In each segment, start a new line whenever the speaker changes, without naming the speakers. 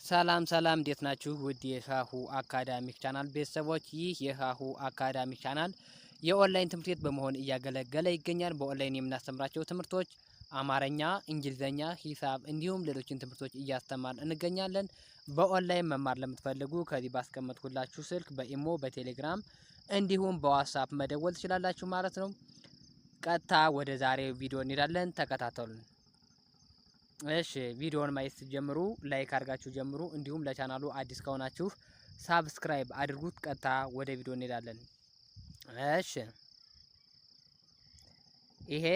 ሰላም እንዴት ናችሁ? ውድ የሀሁ አካዳሚክ ቻናል ቤተሰቦች፣ ይህ የሀሁ አካዳሚክ ቻናል የኦንላይን ትምህርት ቤት በመሆን እያገለገለ ይገኛል። በኦንላይን የምናስተምራቸው ትምህርቶች አማርኛ፣ እንግሊዘኛ፣ ሂሳብ እንዲሁም ሌሎችን ትምህርቶች እያስተማርን እንገኛለን። በኦንላይን መማር ለምትፈልጉ ከዚህ ባስቀመጥኩላችሁ ስልክ በኢሞ፣ በቴሌግራም እንዲሁም በዋትስአፕ መደወል ትችላላችሁ ማለት ነው። ቀጥታ ወደ ዛሬው ቪዲዮ እንሄዳለን። ተከታተሉን። እሺ ቪዲዮውን ማየት ጀምሩ፣ ላይክ አድርጋችሁ ጀምሩ። እንዲሁም ለቻናሉ አዲስ ከሆናችሁ ሳብስክራይብ አድርጉት። ቀጥታ ወደ ቪዲዮ እንሄዳለን። እሺ ይሄ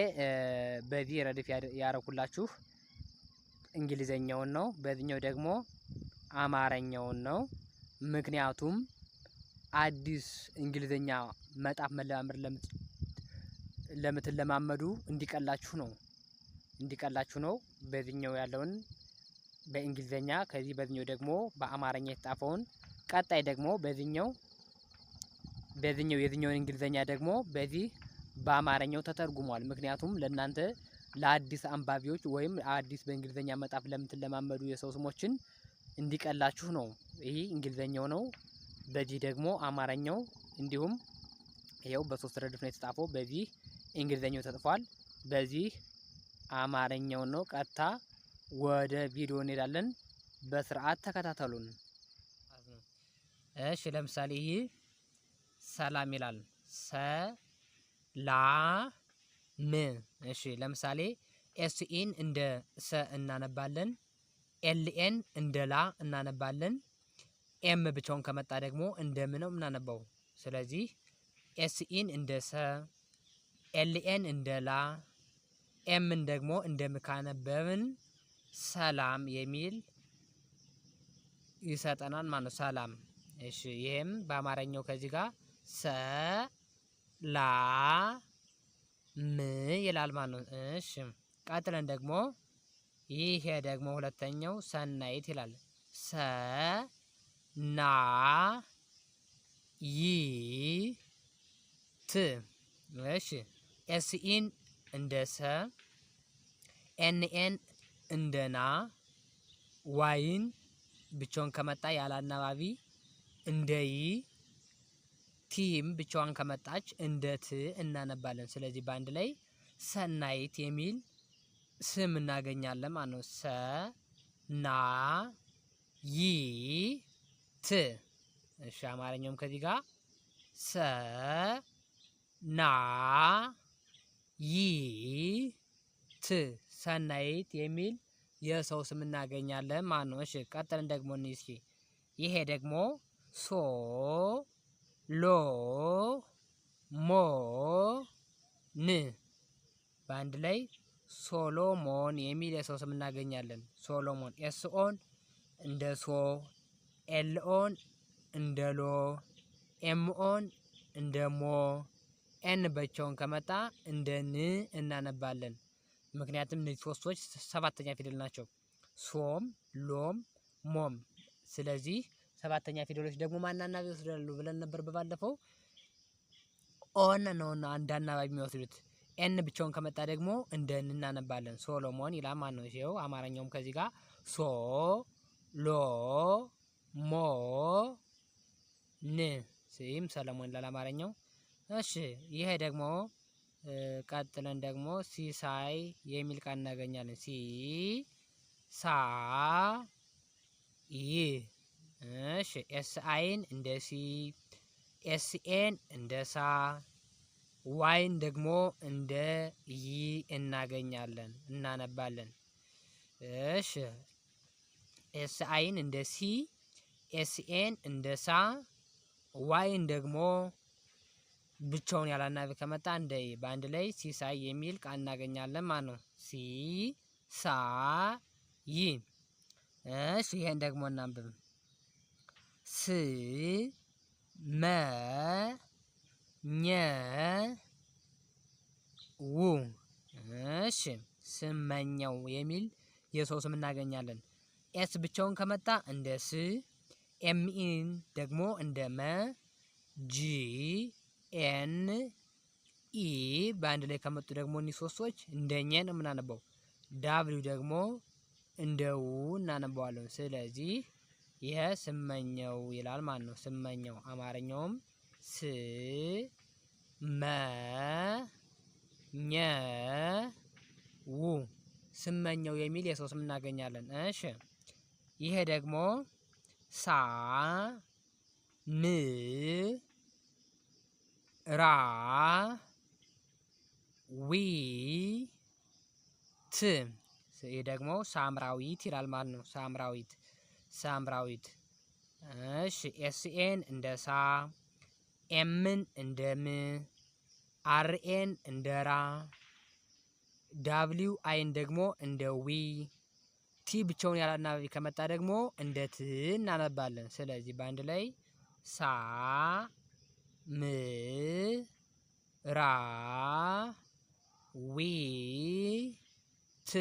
በዚህ ረድፍ ያረኩላችሁ እንግሊዘኛውን ነው። በዚህኛው ደግሞ አማርኛውን ነው። ምክንያቱም አዲስ እንግሊዘኛ መጣፍ መለማመድ ለምትለማመዱ እንዲቀላችሁ ነው። በዚህኛው ያለውን በእንግሊዘኛ ከዚህ በዚህኛው ደግሞ በአማርኛ የተጻፈውን ቀጣይ ደግሞ የዚህኛውን እንግሊዘኛ ደግሞ በዚህ በአማርኛው ተተርጉሟል። ምክንያቱም ለእናንተ ለአዲስ አንባቢዎች ወይም አዲስ በእንግሊዘኛ መጻፍ ለምትለማመዱ የሰው ስሞችን እንዲቀላችሁ ነው። ይሄ እንግሊዘኛው ነው። በዚህ ደግሞ አማርኛው እንዲሁም ይኸው በሶስት ረድፍ ነው የተጻፈው። በዚህ እንግሊዘኛው ተጽፏል፣ በዚህ አማርኛው ነው። ቀጥታ ወደ ቪዲዮ እንሄዳለን። በስርዓት ተከታተሉን። እሺ ለምሳሌ ይህ ሰላም ይላል። ሰላም። እሺ ለምሳሌ ኤስኢን እንደ ሰ እናነባለን። ኤልኤን እንደ ላ እናነባለን። ኤም ብቻውን ከመጣ ደግሞ እንደ ም ነው የምናነባው። ስለዚህ ኤስኢን እንደ ሰ፣ ኤልኤን እንደ ላ፣ ኤምን ደግሞ እንደምካነበብን ሰላም የሚል ይሰጠናል ማለት ነው። ሰላም። እሺ ይሄም በአማርኛው ከዚህ ጋር ሰላም ይላል ማለት ነው። እሺ ቀጥለን ደግሞ ይሄ ደግሞ ሁለተኛው ሰናይት ይላል። ሰናይት። እሺ ኤስኢን እንደ ሰ፣ ኤንኤን እንደ ና፣ ዋይን ብቻውን ከመጣ ያለ አናባቢ እንደ ይ፣ ቲም ብቻዋን ከመጣች እንደ ት እናነባለን። ስለዚህ በአንድ ላይ ሰናይት የሚል ስም እናገኛለን ማለት ነው። ሰ ና ይ ት። እሺ አማርኛውም ከዚህ ጋር ሰ ና ይ ት ሰናይት የሚል የሰው ስም እናገኛለን ማለት ነው። እሺ ቀጥለን ደግሞ እስኪ ይሄ ደግሞ ሶ ሎ ሞ ን በአንድ ላይ ሶሎሞን የሚል የሰው ስም እናገኛለን። ሶሎሞን ኤስኦን እንደ ሶ፣ ኤልኦን እንደ ሎ፣ ኤምኦን እንደ ሞ፣ ኤን ብቻውን ከመጣ እንደ ን እናነባለን። ምክንያቱም እነዚህ ሶስቶች ሰባተኛ ፊደል ናቸው። ሶም፣ ሎም፣ ሞም። ስለዚህ ሰባተኛ ፊደሎች ደግሞ ማን አናባቢ ይወስዳሉ ብለን ነበር በባለፈው። ኦን ነው አንድ አናባቢ የሚወስዱት። ኤን ብቻውን ከመጣ ደግሞ እንደ ን እናነባለን። ሶሎሞን ይላል ማለት ነው። ይሄው አማርኛውም ከዚህ ጋር ሶ ሎ ሞ ን ሲም ሰለሞን ይላል አማርኛው። እሺ ይሄ ደግሞ ቀጥለን ደግሞ ሲሳይ የሚል ቃል እናገኛለን። ሲ ሳ ይ። እሺ ኤስአይን እንደ ሲ፣ ኤስኤን እንደ ሳ፣ ዋይን ደግሞ እንደ ይ እናነባለን። እሺ ኤስአይን እንደ ሲ፣ ኤስኤን እንደ ሳ፣ ዋይን ደግሞ ብቻውን ያለ አናባቢ ከመጣ እንደ ይ በአንድ ላይ ሲሳይ የሚል ቃል እናገኛለን ማለት ነው። ሲ ሳ ይ። እሺ ይሄን ደግሞ እናንብብ። ስ መ ኘ ው። እሺ ስመኘው የሚል የሰው ስም እናገኛለን። ኤስ ብቻውን ከመጣ እንደ ስ፣ ኤምኢን ደግሞ እንደ መ፣ ጂ ኤን ኢ በአንድ ላይ ከመጡ ደግሞ እኒህ ሶስቶች እንደኘ ነው የምናነበው። ዳብሊው ደግሞ እንደ ው እናነበዋለን። ስለዚህ ይሄ ስመኘው ይላል ማለት ነው። ስመኘው አማርኛውም ስ መ ኘ ው ስመኘው የሚል የሰው ስም እናገኛለን። እሺ ይሄ ደግሞ ሳ ም ራ ዊ ት ይሄ ደግሞ ሳምራዊት ይላል ማለት ነው። ሳምራዊት። እሺ ኤስኤን እንደ ሳ፣ ኤምን እንደ ም፣ አርኤን እንደ ራ፣ ዳብሊው አይን ደግሞ እንደ ዊ፣ ቲ ብቻውን ያለ አናባቢ ከመጣ ደግሞ እንደ ት እናነባለን። ስለዚህ በአንድ ላይ ሳ ም ራ ዊ ት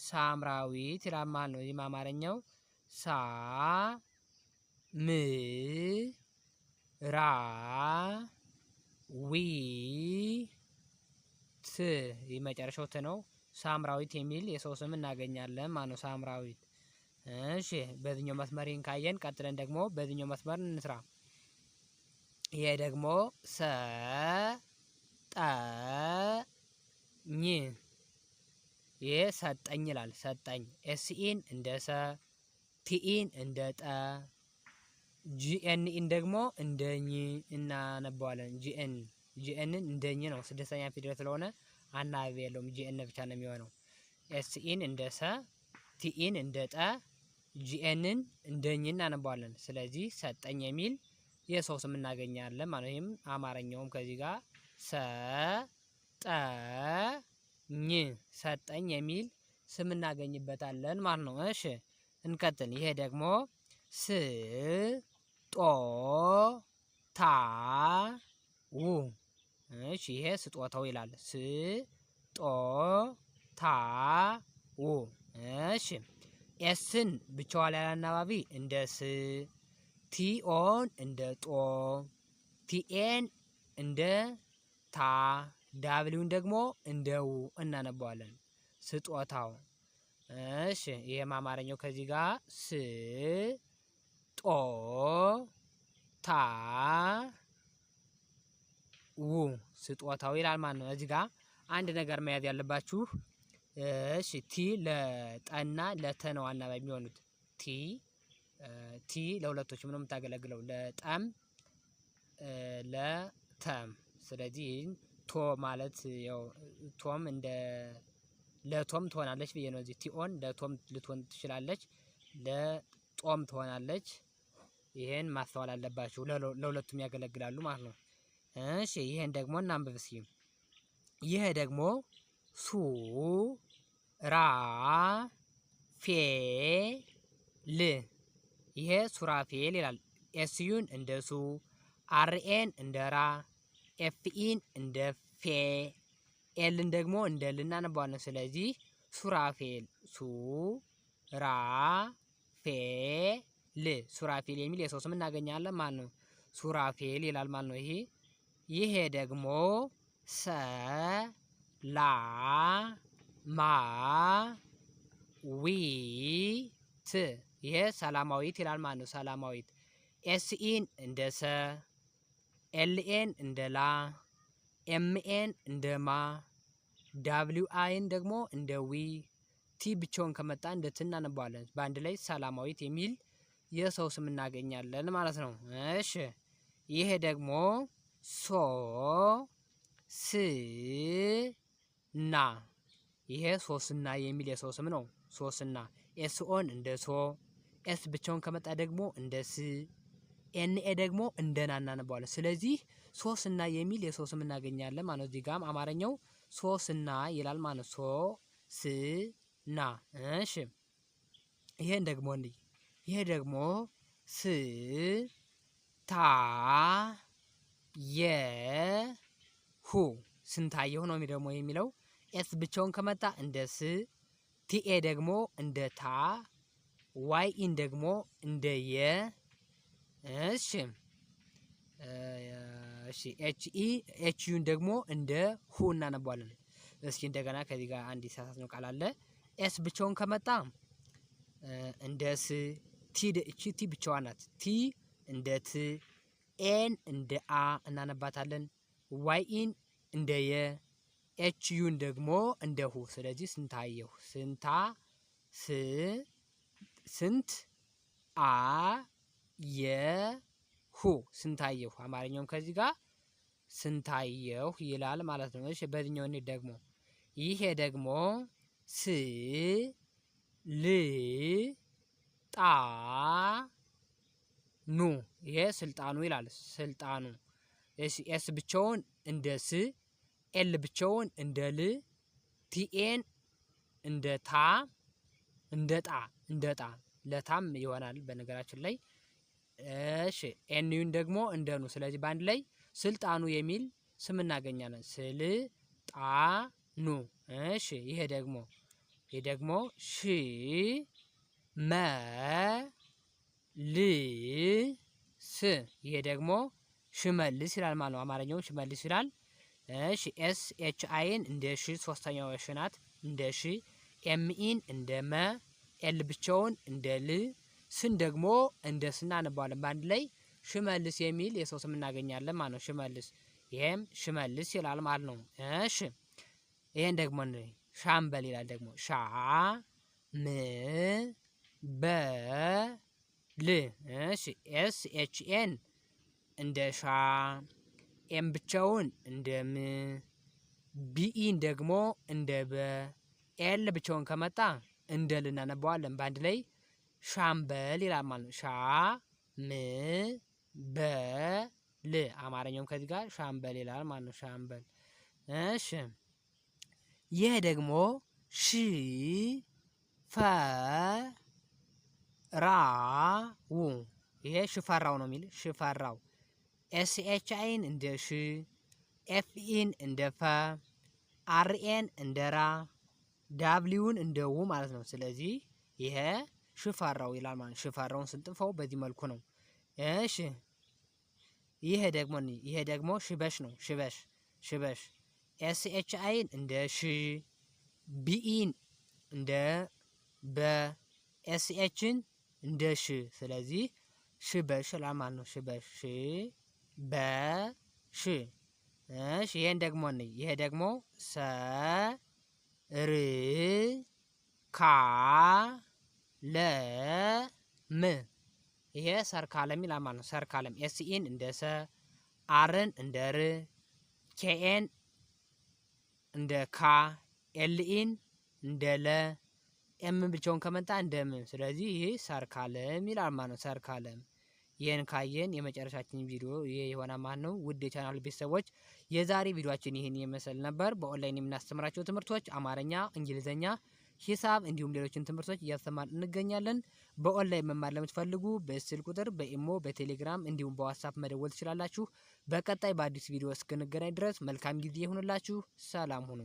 ሳምራዊት ይላል ማለት ነው። ይህም አማርኛው ሳ ም ራ ዊ ት ይህ መጨረሻው ት ነው። ሳምራዊት የሚል የሰው ስም እናገኛለን ማለት ነው። ሳምራዊት። እሺ በዚህኛው መስመር ይህን ካየን ቀጥለን ደግሞ በዚህኛው መስመር እንስራ። ይሄ ደግሞ ሰ ጠ ኝ ይሄ ሰጠኝ ይላል። ሰጠኝ ኤስኢን እንደ ሰ፣ ቲኢን እንደ ጠ፣ ጂኤንኢን ደግሞ እንደ ኝ እናነባዋለን። ጂኤንን እንደ ኝ ነው። ስድስተኛ ፊደል ስለሆነ አናባቢ የለውም። ጂኤን ብቻ ነው የሚሆነው። ኤስኢን እንደ ሰ፣ ቲኢን እንደ ጠ፣ ጂኤንን እንደ ኝ እናነባዋለን። ስለዚህ ሰጠኝ የሚል የሰው ስም እናገኛለን ማለት ነው። ይህም አማርኛውም ከዚህ ጋር ሰ ጠ ኝ ሰጠኝ የሚል ስም እናገኝበታለን ማለት ነው። እሺ እንቀጥል። ይሄ ደግሞ ስ ጦ ታ ው እሺ ይሄ ስጦታው ይላል። ስ ጦ ታ ው እሺ ኤስን ብቻዋን ያለ አናባቢ እንደ ስ፣ ቲኦን እንደ ጦ፣ ቲኤን እንደ ታ፣ ዳብሊውን ደግሞ እንደ ው እናነባዋለን። ስጦታው። እሺ ይሄም አማርኛው ከዚህ ጋር ስ ጦ ታ ው ስጦታው ይላል ማለት ነው። እዚህ ጋር አንድ ነገር መያዝ ያለባችሁ እሺ ቲ ለጠና ለተ ነው አናባቢ የሚሆኑት። ቲ ለሁለቶችም ነው የምታገለግለው ለጠም ለተም። ስለዚህ ቶ ማለት ያው ቶም እንደ ለቶም ትሆናለች ብዬ ነው። እዚህ ቲኦን ለቶም ልትሆን ትችላለች፣ ለጦም ትሆናለች። ይሄን ማስተዋል አለባችሁ። ለሁለቱም ያገለግላሉ ማለት ነው። እሺ ይሄን ደግሞ እናንብብ እስኪ። ይሄ ደግሞ ሱ ራ ፌ ል ይሄ ሱራፌል ይላል። ኤስዩን እንደ ሱ፣ አርኤን እንደ ራ፣ ኤፍኢን እንደ ፌ፣ ኤልን ደግሞ እንደ ል እናነባዋለን። ስለዚህ ሱራፌል ሱ ራ ፌ ል ሱራፌል የሚል የሰው ስም እናገኛለን ማለት ነው። ሱራፌል ይላል ማለት ነው። ይሄ ደግሞ ሰ ላ ማ ዊ ት ይሄ ሰላማዊት ይላል ማለት ነው። ሰላማዊት ኤስኢን እንደ ሰ፣ ኤልኤን እንደ ላ፣ ኤምኤን እንደ ማ፣ ዳብሊው አይን ደግሞ እንደ ዊ፣ ቲ ብቻውን ከመጣ እንደ ት እናነባዋለን። በአንድ ላይ ሰላማዊት የሚል የሰው ስም እናገኛለን ማለት ነው። እሺ ይሄ ደግሞ ሶ ስ ና ይሄ ሶስና የሚል የሰው ስም ነው። ሶስና ኤስኦን እንደ ሶ፣ ኤስ ብቻውን ከመጣ ደግሞ እንደ ስ፣ ኤንኤ ደግሞ እንደ ና እናነባዋለን። ስለዚህ ሶስና የሚል የሰው ስም እናገኛለን ማለት ነው። እዚህ ጋርም አማርኛው ሶስና ይላል ማለት ሶ ስ ና። እሺ ይሄን ደግሞ እንይ። ይሄ ደግሞ ስ ታ የ ሁ ስንታየሁ ነው ደግሞ የሚለው። ኤስ ብቻውን ከመጣ እንደ ስ፣ ቲኤ ደግሞ እንደ ታ፣ ዋይኢን ደግሞ እንደ የ። እሺ ኤችዩን ደግሞ እንደ ሁ እናነባዋለን። እስኪ እንደገና ከዚህ ጋር አንድ የተሳሳትነው ቃል አለ። ኤስ ብቻውን ከመጣ እንደ ስ፣ ቲ ብቻዋን ናት። ቲ እንደ ት፣ ኤን እንደ አ እናነባታለን። ዋይኢን እንደ የ፣ ኤች ዩን ደግሞ እንደ ሁ። ስለዚህ ስንታየሁ ስንት አ የ ሁ ስንታየሁ። አማርኛውም ከዚህ ጋር ስንታየሁ ይላል ማለት ነው። እሺ በዚህኛው እንሂድ ደግሞ ይሄ ደግሞ ስ ል ጣ ኑ ይሄ ስልጣኑ ይላል። ስልጣኑ ኤስ ብቻውን እንደ ስ፣ ኤል ብቻውን እንደ ል፣ ቲኤን እንደ ታ፣ እንደ ጣ ለታም ይሆናል በነገራችን ላይ። እሺ ኤንዩን ደግሞ እንደ ኑ። ስለዚህ በአንድ ላይ ስልጣኑ የሚል ስም እናገኛለን። ስልጣኑ። እሺ ይሄ ደግሞ ሽ መ ል ስ ይሄ ደግሞ ሽመልስ ይላል ማለት ነው። አማርኛው ሽመልስ ይላል። እሺ ኤስ ኤች አይን እንደ ሽ ሶስተኛው ሽ ናት እንደ ሽ፣ ኤምኢን እንደ መ፣ ኤል ብቻውን እንደ ል፣ ስን ደግሞ እንደ ስና እናነባዋለን። በአንድ ላይ ሽመልስ የሚል የሰው ስም እናገኛለን ማለት ነው። ሽመልስ ይሄም ሽመልስ ይላል ማለት ነው። እሺ ይሄን ደግሞ ሻምበል ይላል። ደግሞ ሻ ም በ ል። እሺ ኤስ ኤች ኤን እንደ ሻ፣ ኤም ብቻውን እንደ ም፣ ቢኢን ደግሞ እንደ በ፣ ኤል ብቻውን ከመጣ እንደ ል እናነባዋለን። በአንድ ላይ ሻምበል ይላል ማለት ነው። ሻ ም በ ል። አማርኛውም ከዚህ ጋር ሻምበል ይላል ማለት ነው። ሻምበል። እሺ ይህ ደግሞ ሽ ፈ ራ ው ይሄ ሽፈራው ነው የሚል ሽፈራው። ኤስኤች አይን እንደ ሽ፣ ኤፍኢን እንደ ፈ፣ አርኤን እንደ ራ፣ ዳብሊውን እንደ ው ማለት ነው። ስለዚህ ይሄ ሽፈራው ይላል ማለት ነው። ሽፈራውን ስንጥፈው በዚህ መልኩ ነው። እሺ ይሄ ደግሞ ሽበሽ ነው። ሽበሽ ኤስኤች አይን እንደ ሽ፣ ቢኢን እንደ በ፣ ኤስኤችን እንደ ሽ። ስለዚህ ሽበሽ ይላል ማለት ነው። ሽበሽ በሽ። እሺ ይሄ ደግሞ ሰ ር ካ ለ ም ይሄ ሰርካለም ይላል ማለት ነው። ሰርካለም ኤስኢን እንደ ሰ፣ አርን እንደ ር፣ ኬኤን እንደ ካ፣ ኤልኢን እንደ ለ፣ ኤም ብቻውን ከመጣ እንደ ም። ስለዚህ ይሄ ሰርካለም ይላል ማለት ነው። ሰርካለም። ይህን ካየን የመጨረሻችን ቪዲዮ ይሄ የሆነ ማለት ነው። ውድ የቻናል ቤተሰቦች የዛሬ ቪዲዮአችን ይህን የመሰል ነበር። በኦንላይን የምናስተምራቸው ትምህርቶች አማርኛ፣ እንግሊዘኛ፣ ሂሳብ እንዲሁም ሌሎችን ትምህርቶች እያስተማር እንገኛለን። በኦንላይን መማር ለምትፈልጉ በስልክ ቁጥር በኢሞ፣ በቴሌግራም እንዲሁም በዋትስአፕ መደወል ትችላላችሁ። በቀጣይ በአዲስ ቪዲዮ እስክንገናኝ ድረስ መልካም ጊዜ ይሁንላችሁ። ሰላም ሁኑ።